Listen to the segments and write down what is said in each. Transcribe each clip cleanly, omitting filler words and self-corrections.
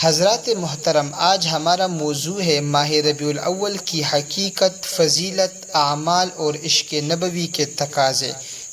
حضرات محترم، آج ہمارا موضوع ہے ماہ ربیع الاول کی حقیقت، فضیلت، اعمال اور عشق نبوی کے تقاضے۔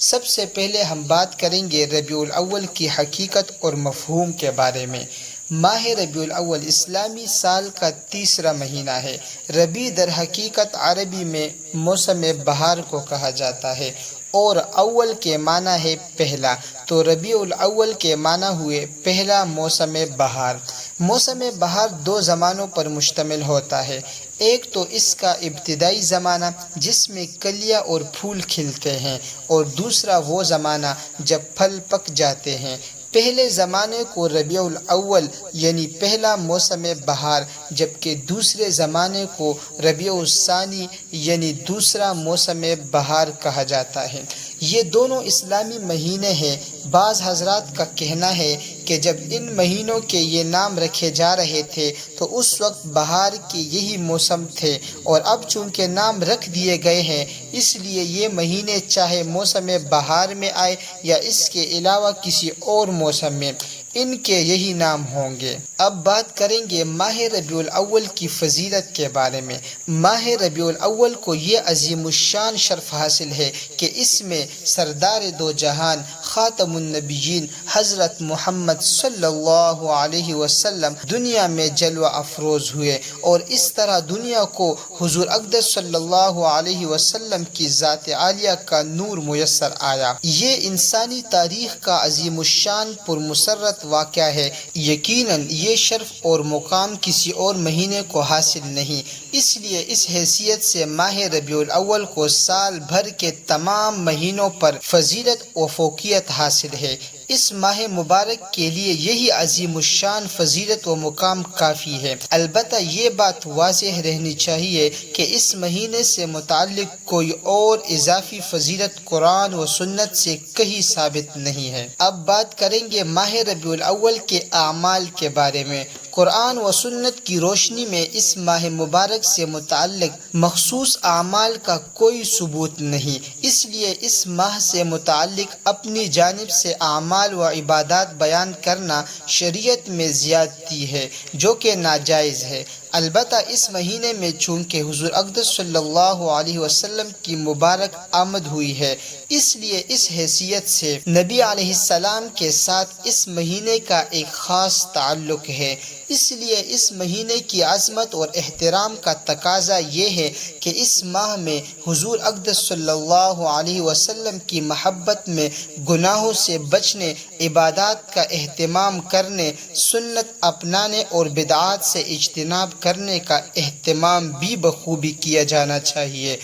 سب سے پہلے ہم بات کریں گے ربیع الاول کی حقیقت اور مفہوم کے بارے میں۔ ماہ ربیع الاول اسلامی سال کا تیسرا مہینہ ہے۔ ربیع در حقیقت عربی میں موسم بہار کو کہا جاتا ہے اور اول کے معنی ہے پہلا، تو ربیع الاول کے معنی ہوئے پہلا موسم بہار۔ موسم بہار دو زمانوں پر مشتمل ہوتا ہے۔ ایک تو اس کا ابتدائی زمانہ جس میں کلیاں اور پھول کھلتے ہیں، اور دوسرا وہ زمانہ جب پھل پک جاتے ہیں۔ پہلے زمانے کو ربیع الاول یعنی پہلا موسم بہار، جبکہ دوسرے زمانے کو ربیع الثانی یعنی دوسرا موسم بہار کہا جاتا ہے۔ یہ دونوں اسلامی مہینے ہیں۔ بعض حضرات کا کہنا ہے کہ جب ان مہینوں کے یہ نام رکھے جا رہے تھے تو اس وقت بہار کے یہی موسم تھے، اور اب چونکہ نام رکھ دیے گئے ہیں اس لیے یہ مہینے چاہے موسم بہار میں آئے یا اس کے علاوہ کسی اور موسم میں، ان کے یہی نام ہوں گے۔ اب بات کریں گے ماہ ربیع الاول کی فضیلت کے بارے میں۔ ماہ ربیع الاول کو یہ عظیم الشان شرف حاصل ہے کہ اس میں سردار دو جہان خاتم النبیین حضرت محمد صلی اللہ علیہ وسلم دنیا میں جلوہ افروز ہوئے، اور اس طرح دنیا کو حضور اقدس صلی اللہ علیہ وسلم کی ذات عالیہ کا نور میسر آیا۔ یہ انسانی تاریخ کا عظیم الشان پرمسرت واقعہ ہے۔ یقیناً یہ شرف اور مقام کسی اور مہینے کو حاصل نہیں، اس لیے اس حیثیت سے ماہ ربیع الاول کو سال بھر کے تمام مہینوں پر فضیلت و فوقیت حاصل ہے۔ اس ماہ مبارک کے لیے یہی عظیم الشان فضیلت و مقام کافی ہے۔ البتہ یہ بات واضح رہنی چاہیے کہ اس مہینے سے متعلق کوئی اور اضافی فضیلت قرآن و سنت سے کہیں ثابت نہیں ہے۔ اب بات کریں گے ماہ ربیع الاول کے اعمال کے بارے میں۔ قرآن و سنت کی روشنی میں اس ماہ مبارک سے متعلق مخصوص اعمال کا کوئی ثبوت نہیں، اس لیے اس ماہ سے متعلق اپنی جانب سے اعمال و عبادات بیان کرنا شریعت میں زیادتی ہے جو کہ ناجائز ہے۔ البتہ اس مہینے میں چونکہ حضور اقدس صلی اللہ علیہ وسلم کی مبارک آمد ہوئی ہے، اس لیے اس حیثیت سے نبی علیہ السلام کے ساتھ اس مہینے کا ایک خاص تعلق ہے۔ اس لیے اس مہینے کی عظمت اور احترام کا تقاضا یہ ہے کہ اس ماہ میں حضور اقدس صلی اللہ علیہ وسلم کی محبت میں گناہوں سے بچنے، عبادات کا اہتمام کرنے، سنت اپنانے اور بدعات سے اجتناب کرنے کا اہتمام بھی بخوبی کیا جانا چاہیے،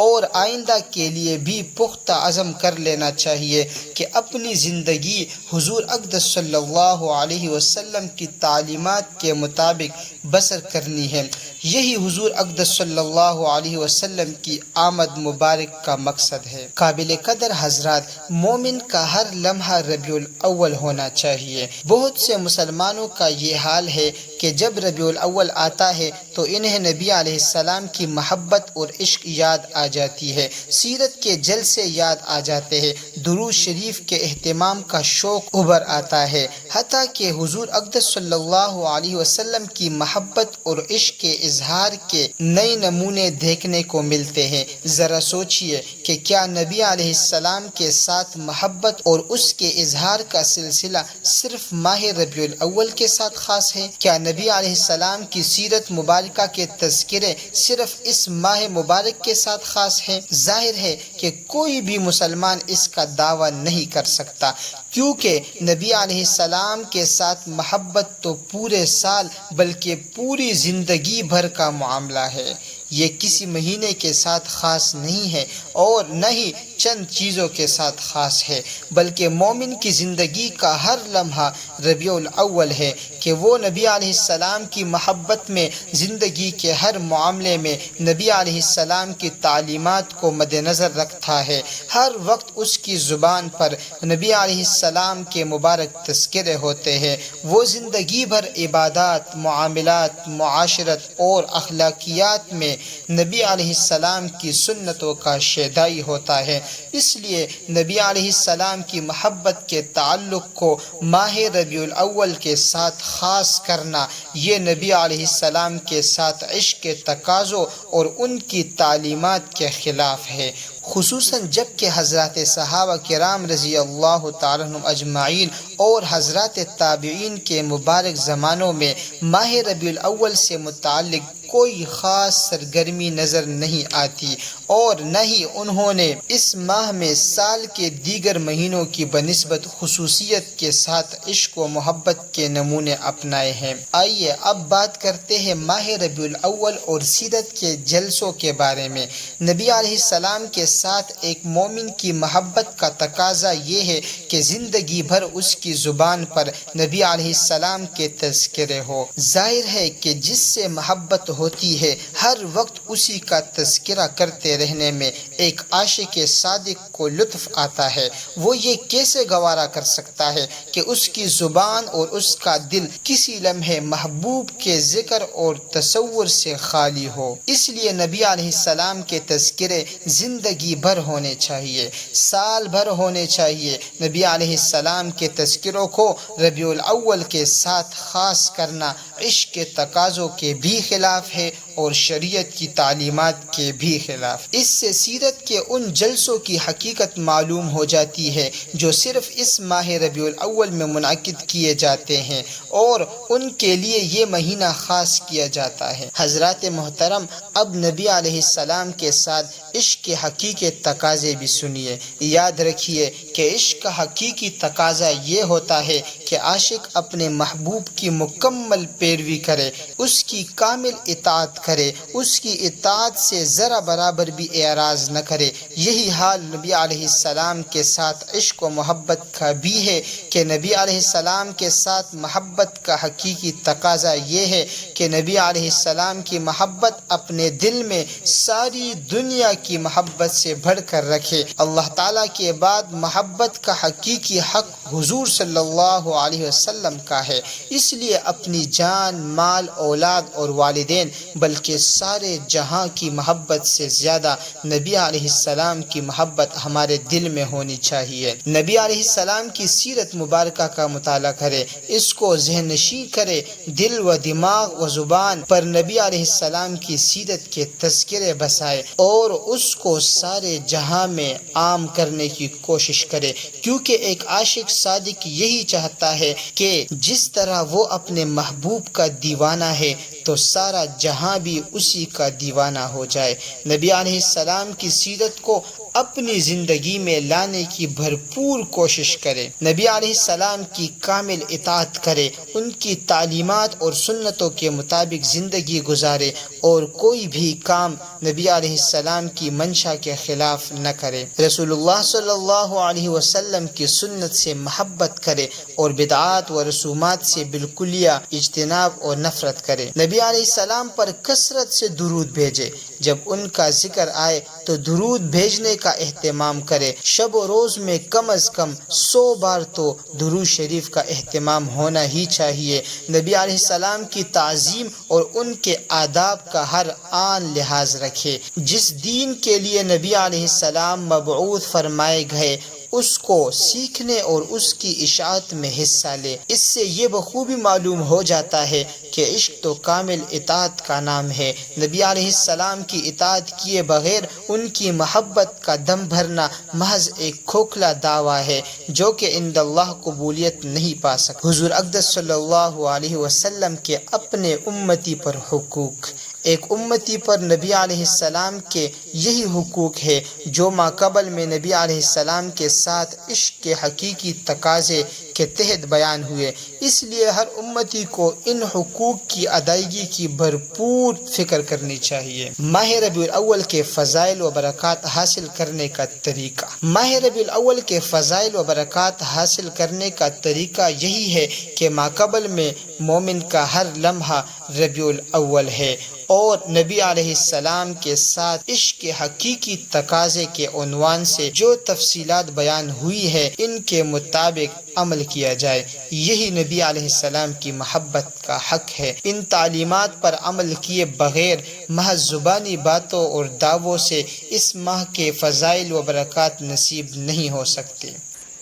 اور آئندہ کے لیے بھی پختہ عزم کر لینا چاہیے کہ اپنی زندگی حضور اقدس صلی اللہ علیہ وسلم کی تعلیمات کے مطابق بسر کرنی ہے۔ یہی حضور اقدس صلی اللہ علیہ وسلم کی آمد مبارک کا مقصد ہے۔ قابل قدر حضرات، مومن کا ہر لمحہ ربیع الاول ہونا چاہیے۔ بہت سے مسلمانوں کا یہ حال ہے کہ جب ربیع الاول آتا ہے تو انہیں نبی علیہ السلام کی محبت اور عشق یاد آ جاتی ہے، سیرت کے جلسے یاد آ جاتے ہیں، درود شریف کے اہتمام کا شوق ابھر آتا ہے، حتیٰ کہ حضور اقدس صلی اللہ علیہ وسلم کی محبت اور عشق کے اظہار کے نئے نمونے دیکھنے کو ملتے ہیں۔ ذرا سوچئے کہ کیا نبی علیہ السلام کے ساتھ محبت اور اس کے اظہار کا سلسلہ صرف ماہ ربیع الاول کے ساتھ خاص ہے؟ کیا نبی علیہ السلام کی سیرت مبارکہ کے تذکرے صرف اس ماہ مبارک کے ساتھ خاص ہیں؟ ظاہر ہے کہ کوئی بھی مسلمان اس کا دعویٰ نہیں کر سکتا، کیونکہ نبی علیہ السلام کے ساتھ محبت تو پورے سال بلکہ پوری زندگی بھر کا معاملہ ہے۔ یہ کسی مہینے کے ساتھ خاص نہیں ہے اور نہ ہی چند چیزوں کے ساتھ خاص ہے، بلکہ مومن کی زندگی کا ہر لمحہ ربیع الاول ہے کہ وہ نبی علیہ السلام کی محبت میں زندگی کے ہر معاملے میں نبی علیہ السلام کی تعلیمات کو مد نظر رکھتا ہے۔ ہر وقت اس کی زبان پر نبی علیہ السلام کے مبارک تذکرے ہوتے ہیں۔ وہ زندگی بھر عبادات، معاملات، معاشرت اور اخلاقیات میں نبی علیہ السلام کی سنتوں کا شیدائی ہوتا ہے۔ اس لیے نبی علیہ السلام کی محبت کے تعلق کو ماہ ربیع الاول کے ساتھ خاص کرنا، یہ نبی علیہ السلام کے ساتھ عشق کے تقاضوں اور ان کی تعلیمات کے خلاف ہے، خصوصاً جب کہ حضرات صحابہ کرام رضی اللہ تعالیٰ عنہم اجمعین اور حضرات تابعین کے مبارک زمانوں میں ماہ ربیع الاول سے متعلق کوئی خاص سرگرمی نظر نہیں آتی، اور نہ ہی انہوں نے اس ماہ میں سال کے دیگر مہینوں کی بنسبت خصوصیت کے ساتھ عشق و محبت کے نمونے اپنائے ہیں۔ آئیے اب بات کرتے ہیں ماہ ربیع الاول اور سیرت کے جلسوں کے بارے میں۔ نبی علیہ السلام کے ساتھ ایک مومن کی محبت کا تقاضا یہ ہے کہ زندگی بھر اس کی زبان پر نبی علیہ السلام کے تذکرے ہو۔ ظاہر ہے کہ جس سے محبت ہوتی ہے ہر وقت اسی کا تذکرہ کرتے رہنے میں ایک عاشق صادق کو لطف آتا ہے۔ وہ یہ کیسے گوارا کر سکتا ہے کہ اس کی زبان اور اس کا دل کسی لمحے محبوب کے ذکر اور تصور سے خالی ہو۔ اس لیے نبی علیہ السلام کے تذکرے زندگی بھر ہونے چاہیے، سال بھر ہونے چاہیے۔ نبی علیہ السلام کے تذکروں کو ربیع الاول کے ساتھ خاص کرنا عشق کے تقاضوں کے بھی خلاف ہے اور شریعت کی تعلیمات کے بھی خلاف۔ اس سے سیرت کے ان جلسوں کی حقیقت معلوم ہو جاتی ہے جو صرف اس ماہ ربیع الاول میں منعقد کیے جاتے ہیں اور ان کے لیے یہ مہینہ خاص کیا جاتا ہے۔ حضرات محترم، اب نبی علیہ السلام کے ساتھ عشق کے حقیقی تقاضے بھی سنیے۔ یاد رکھیے کہ عشق کا حقیقی تقاضا یہ ہوتا ہے کہ عاشق اپنے محبوب کی مکمل پیروی کرے، اس کی کامل اطاعت کرے، اس کی اطاعت سے ذرا برابر بھی اعراض نہ کرے۔ یہی حال نبی علیہ السلام کے ساتھ عشق و محبت کا بھی ہے کہ نبی علیہ السلام کے ساتھ محبت کا حقیقی تقاضا یہ ہے کہ نبی علیہ السلام کی محبت اپنے دل میں ساری دنیا کی محبت سے بڑھ کر رکھے۔ اللہ تعالیٰ کے بعد محبت کا حقیقی حق حضور صلی اللہ علیہ وسلم کا ہے، اس لیے اپنی جان، مال، اولاد اور والدین بلکہ سارے جہاں کی محبت سے زیادہ نبی علیہ السلام کی محبت ہمارے دل میں ہونی چاہیے۔ نبی علیہ السلام کی سیرت مبارکہ کا مطالعہ کرے، اس کو ذہن نشین کرے، دل و دماغ و زبان پر نبی علیہ السلام کی سیرت کے تذکرے بسائے اور اس کو سارے جہاں میں عام کرنے کی کوشش کرے، کیونکہ ایک عاشق صادق یہی چاہتا ہے کہ جس طرح وہ اپنے محبوب کا دیوانہ ہے تو سارا جہاں بھی اسی کا دیوانہ ہو جائے۔ نبی علیہ السلام کی سیرت کو اپنی زندگی میں لانے کی بھرپور کوشش کرے، نبی علیہ السلام کی کامل اطاعت کرے، ان کی تعلیمات اور سنتوں کے مطابق زندگی گزارے اور کوئی بھی کام نبی علیہ السلام کی منشا کے خلاف نہ کرے۔ رسول اللہ صلی اللہ علیہ وسلم کی سنت سے محبت کرے اور بدعات و رسومات سے بالکلیہ اجتناب اور نفرت کرے۔ نبی علیہ السلام پر کثرت سے درود بھیجے، جب ان کا ذکر آئے تو درود بھیجنے کا اہتمام کرے۔ شب و روز میں کم از کم 100 بار تو درود شریف کا اہتمام ہونا ہی چاہیے۔ نبی علیہ السلام کی تعظیم اور ان کے آداب کا ہر آن لحاظ رکھے۔ جس دین کے لیے نبی علیہ السلام مبعوث فرمائے گئے اس کو سیکھنے اور اس کی اشاعت میں حصہ لے۔ اس سے یہ بخوبی معلوم ہو جاتا ہے کہ عشق تو کامل اطاعت کا نام ہے۔ نبی علیہ السلام کی اطاعت کیے بغیر ان کی محبت کا دم بھرنا محض ایک کھوکھلا دعویٰ ہے جو کہ عند اللہ قبولیت نہیں پا سکتا۔ حضور اقدس صلی اللہ علیہ وسلم کے اپنے امتی پر حقوق۔ ایک امتی پر نبی علیہ السلام کے یہی حقوق ہے جو ماقبل میں نبی علیہ السلام کے ساتھ عشق کے حقیقی تقاضے کے تحت بیان ہوئے۔ اس لیے ہر امتی کو ان حقوق کی ادائیگی کی بھرپور فکر کرنی چاہیے۔ ماہ ربیع الاول کے فضائل و برکات حاصل کرنے کا طریقہ۔ ماہ ربیع الاول کے فضائل و برکات حاصل کرنے کا طریقہ یہی ہے کہ ماقبل میں مومن کا ہر لمحہ ربیع الاول ہے اور نبی علیہ السلام کے ساتھ عشق کے حقیقی تقاضے کے عنوان سے جو تفصیلات بیان ہوئی ہے ان کے مطابق عمل کیا جائے۔ یہی نبی علیہ السلام کی محبت کا حق ہے۔ ان تعلیمات پر عمل کیے بغیر محض زبانی باتوں اور دعووں سے اس ماہ کے فضائل و برکات نصیب نہیں ہو سکتے۔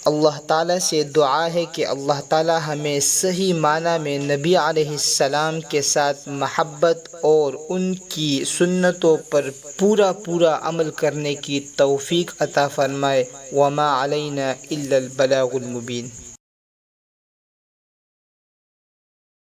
اللہ تعالیٰ سے دعا ہے کہ اللہ تعالیٰ ہمیں صحیح معنی میں نبی علیہ السلام کے ساتھ محبت اور ان کی سنتوں پر پورا عمل کرنے کی توفیق عطا فرمائے۔ وما علینا الا البلاغ المبین۔